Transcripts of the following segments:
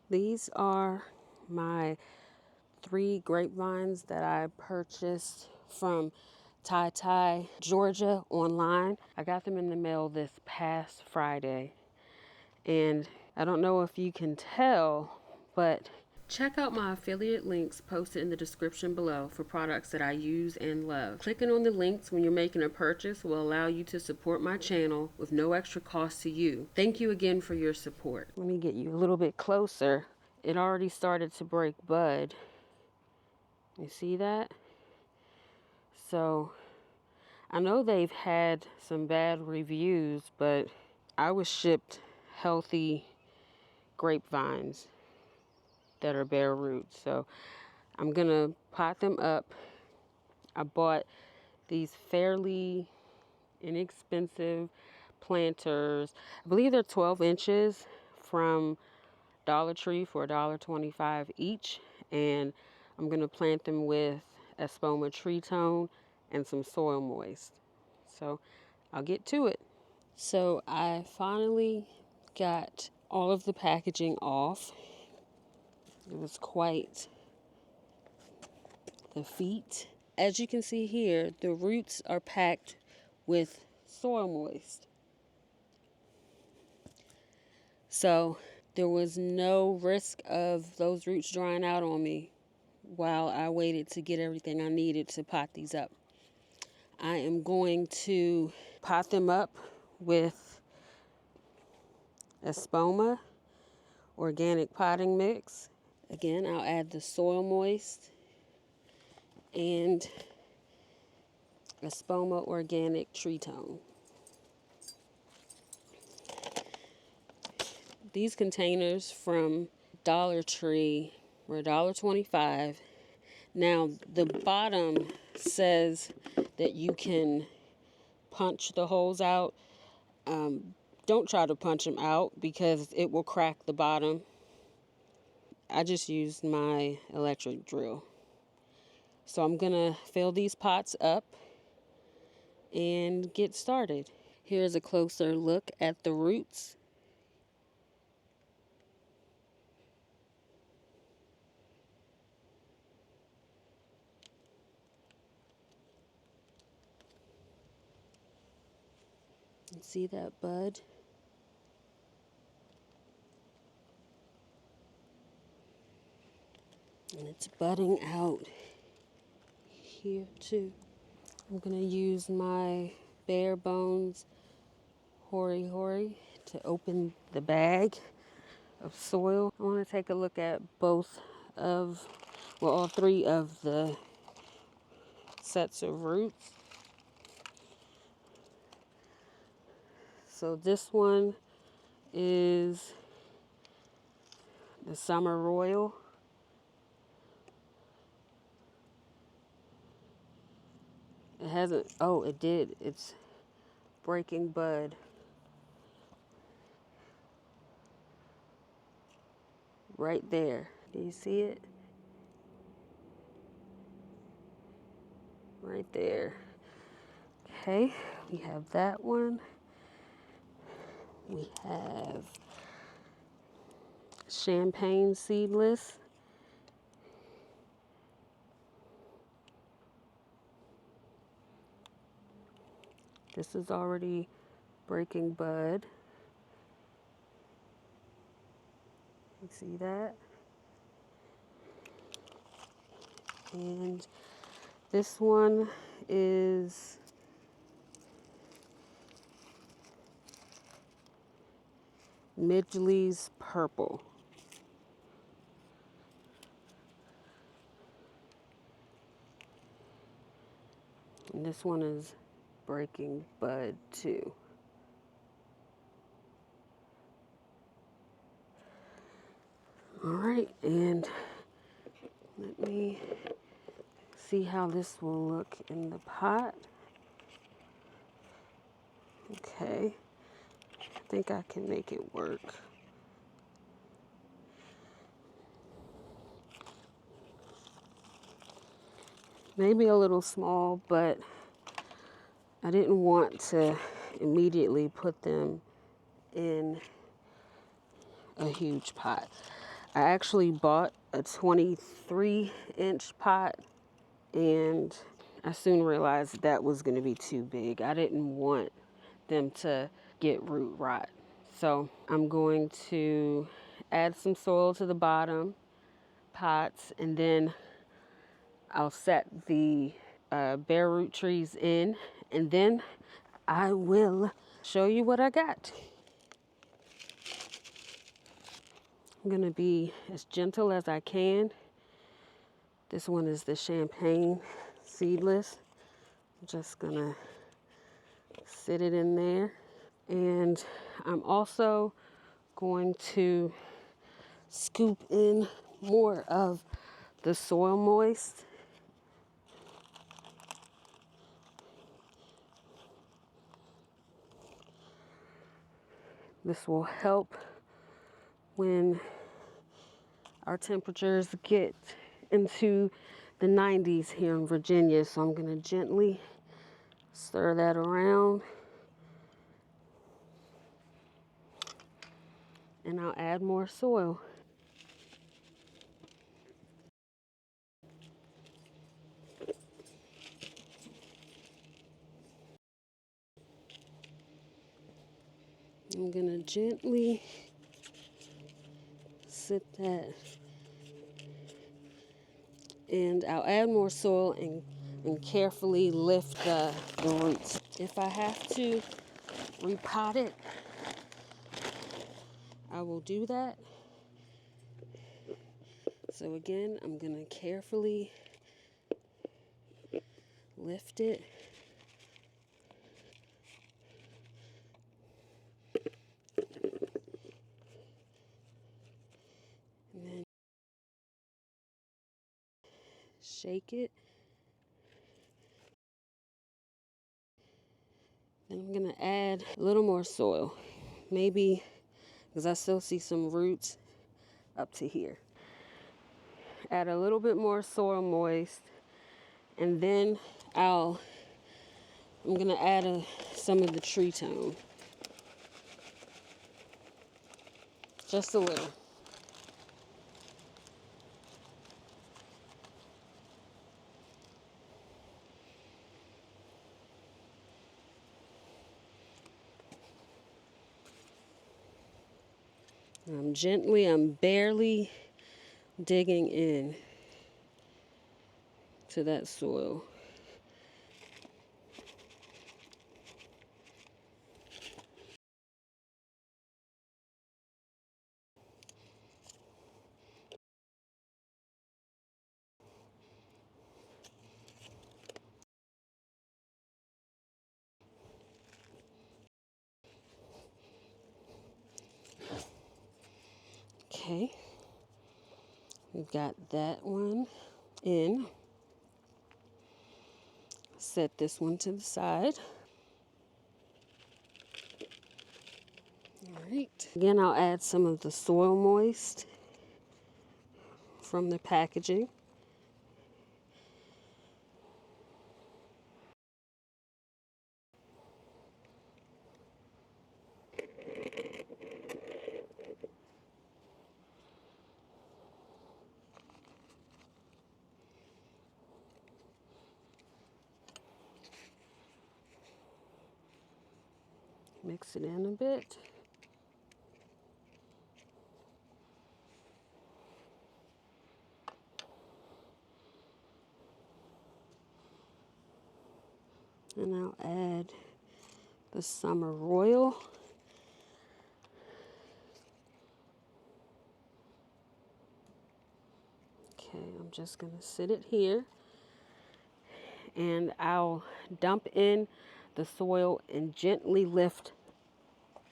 These are my 3 grapevines that I purchased from TyTy, Georgia online. I got them in the mail this past Friday. And I don't know if you can tell, but check out my affiliate links posted in the description below for products that I use and love. Clicking on the links when you're making a purchase will allow you to support my channel with no extra cost to you. Thank you again for your support. Let me get you a little bit closer. It already started to break bud. You see that? So I know they've had some bad reviews, but I was shipped healthy grapevines that are bare roots. So I'm gonna pot them up. I bought these fairly inexpensive planters. I believe they're 12 inches from Dollar Tree for $1.25 each. And I'm gonna plant them with espoma tree tone and some soil moist. So I'll get to it. So I finally got all of the packaging off. It was quite the feat. As you can see here, the roots are packed with soil moist. So there was no risk of those roots drying out on me while I waited to get everything I needed to pot these up. I am going to pot them up with espoma organic potting mix. Again, I'll add the soil moist and espoma organic tree tone. These containers from Dollar Tree were $1.25. Now the bottom says that you can punch the holes out. Don't try to punch them out because it will crack the bottom. I just used my electric drill. So I'm gonna fill these pots up and get started. Here's a closer look at the roots. See that bud? And it's budding out here too. I'm gonna use my bare bones hori hori to open the bag of soil. I want to take a look at both of, well, all 3 of the sets of roots. So this one is the Summer Royal. It hasn't, oh, it did. It's breaking bud. Right there. Do you see it? Right there. Okay, we have that one. We have champagne seedless. This is already breaking bud. You see that? And this one is Midgely's Purple. And this one is breaking bud too. All right, and let me see how this will look in the pot. Okay, I think I can make it work. Maybe a little small, but I didn't want to immediately put them in a huge pot. I actually bought a 23-inch pot, and I soon realized that was going to be too big. I didn't want them to get root rot. So I'm going to add some soil to the bottom pots, and then I'll set the bare root trees in, and then I will show you what I got. I'm gonna be as gentle as I can. This one is the champagne seedless. I'm just gonna sit it in there. And I'm also going to scoop in more of the soil moist. This will help when our temperatures get into the 90s here in Virginia. So I'm going to gently stir that around. And I'll add more soil. I'm going to gently sit that, and I'll add more soil and carefully lift the roots. If I have to repot it, I will do that. So again, I'm going to carefully lift it. And then shake it. Then I'm going to add a little more soil. Maybe, because I still see some roots up to here. Add a little bit more soil moist. And then I'm going to add some of the tree tone. Just a little. I'm barely digging in to that soil. Okay, we've got that one in. Set this one to the side. All right. Again, I'll add some of the soil moist from the packaging. Mix it in a bit. And I'll add the Summer Royal. Okay, I'm just going to sit it here. And I'll dump in the soil and gently lift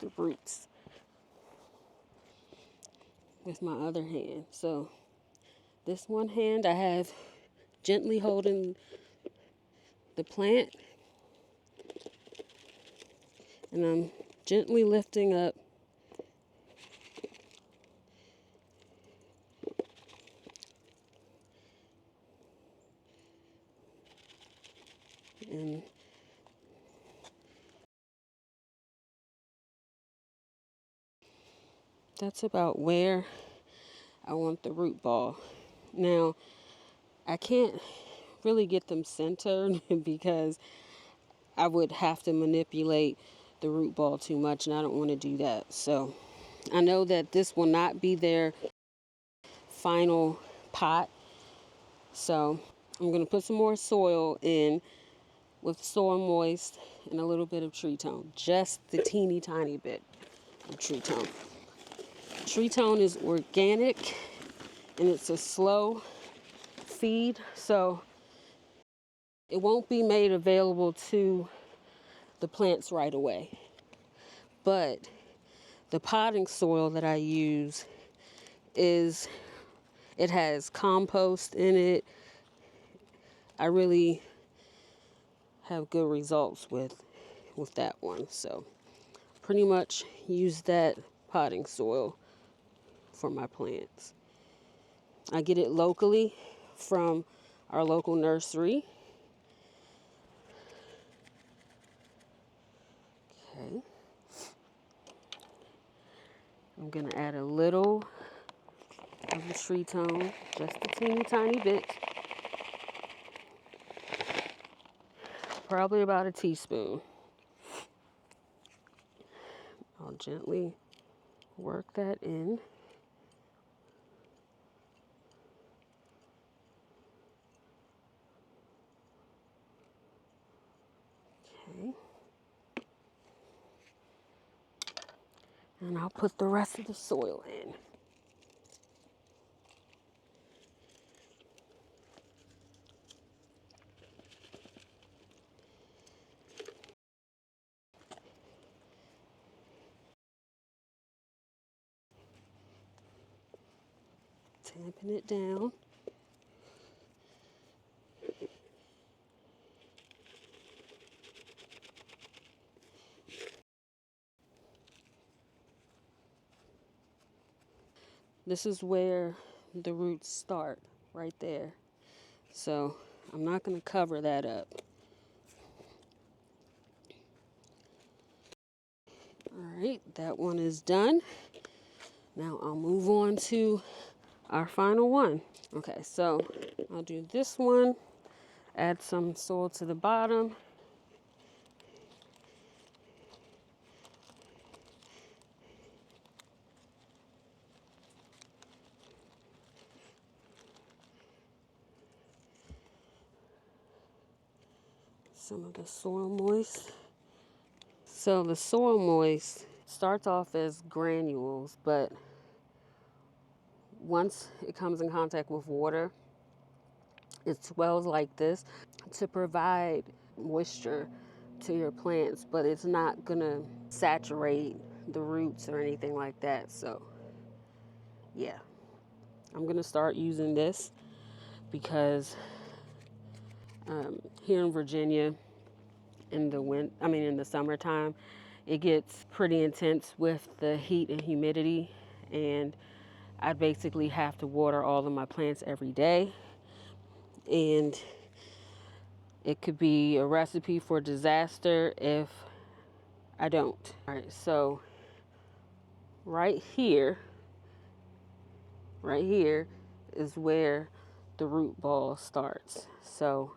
the roots with my other hand. So this one hand I have gently holding the plant, and I'm gently lifting up and that's about where I want the root ball. Now, I can't really get them centered because I would have to manipulate the root ball too much, and I don't want to do that. So I know that this will not be their final pot. So I'm going to put some more soil in with soil moist and a little bit of tree tone, just the teeny tiny bit of tree tone. Tree tone is organic and it's a slow feed, so it won't be made available to the plants right away. But the potting soil that I use it has compost in it. I really have good results with that one. So pretty much use that potting soil for my plants. I get it locally from our local nursery. Okay. I'm gonna add a little of the tree tone, just a teeny tiny bit. Probably about a teaspoon. I'll gently work that in. Okay. And I'll put the rest of the soil in. Tamping it down. This is where the roots start, right there. So I'm not going to cover that up. All right, that one is done. Now I'll move on to our final one. Okay, so I'll do this one, add some soil to the bottom. Some of the soil moist. So the soil moist starts off as granules, but once it comes in contact with water, it swells like this to provide moisture to your plants, but it's not gonna saturate the roots or anything like that. So yeah, I'm gonna start using this because here in Virginia in the summertime, it gets pretty intense with the heat and humidity, and I basically have to water all of my plants every day, and it could be a recipe for disaster if I don't. All right, so right here is where the root ball starts. So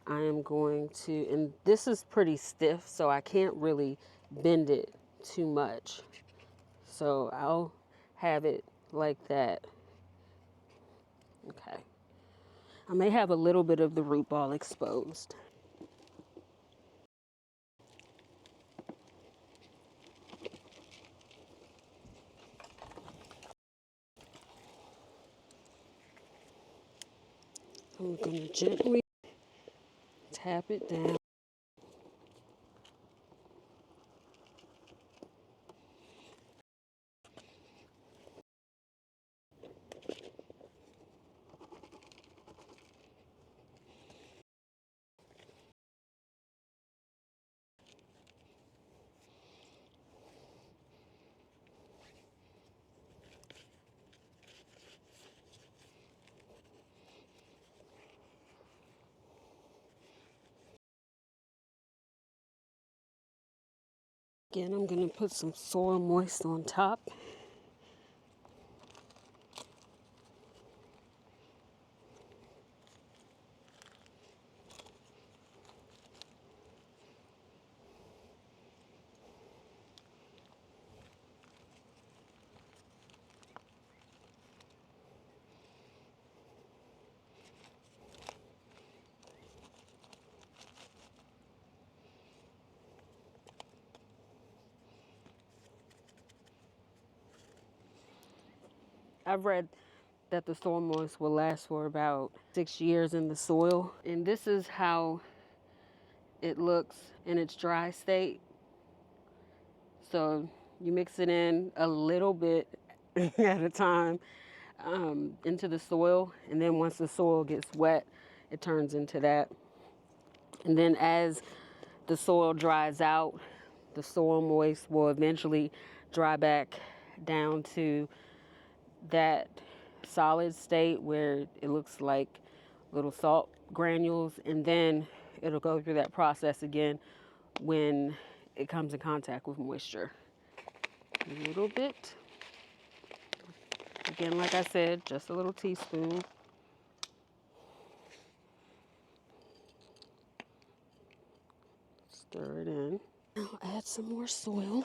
I am going to, and this is pretty stiff, so I can't really bend it too much. So I'll have it like that. Okay. I may have a little bit of the root ball exposed. I'm going to gently tap it down. Again, I'm going to put some soil moist on top. I've read that the soil moist will last for about 6 years in the soil. And this is how it looks in its dry state. So you mix it in a little bit at a time into the soil. And then once the soil gets wet, it turns into that. And then as the soil dries out, the soil moist will eventually dry back down to that solid state where it looks like little salt granules, and then it'll go through that process again when it comes in contact with moisture. A little bit. Again, like I said, just a little teaspoon. Stir it in. I'll add some more soil.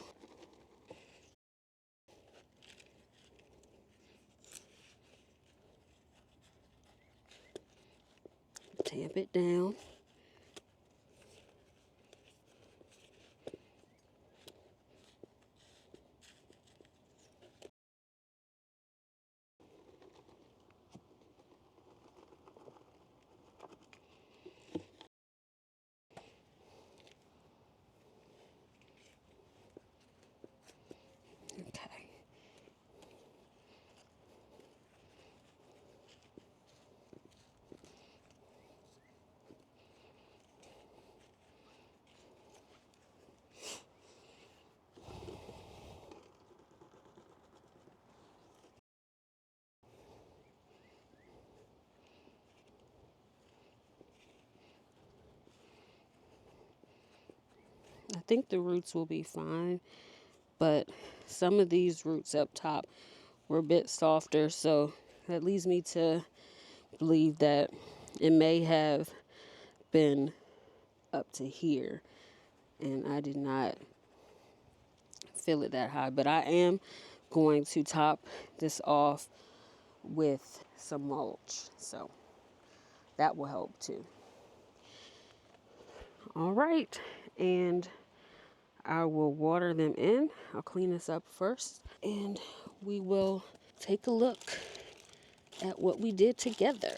Tamp it down. Okay. I think the roots will be fine, but some of these roots up top were a bit softer, so that leads me to believe that it may have been up to here, and I did not feel it that high. But I am going to top this off with some mulch, so that will help too. All right, and I will water them in. I'll clean this up first, and we will take a look at what we did together.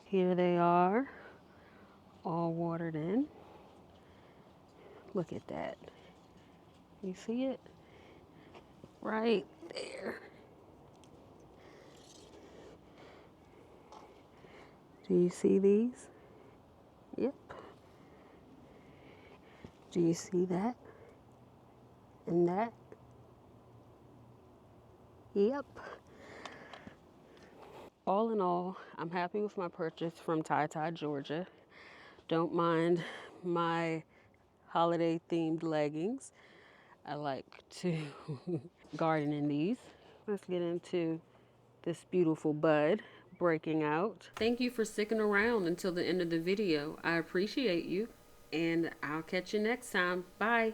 Here they are, all watered in. Look at that. You see it? Right there. Do you see these? Yep. Do you see that? And that? Yep. All in all, I'm happy with my purchase from TyTy, Georgia. Don't mind my holiday themed leggings. I like to garden in these. Let's get into this beautiful bud breaking out. Thank you for sticking around until the end of the video. I appreciate you, and I'll catch you next time. Bye.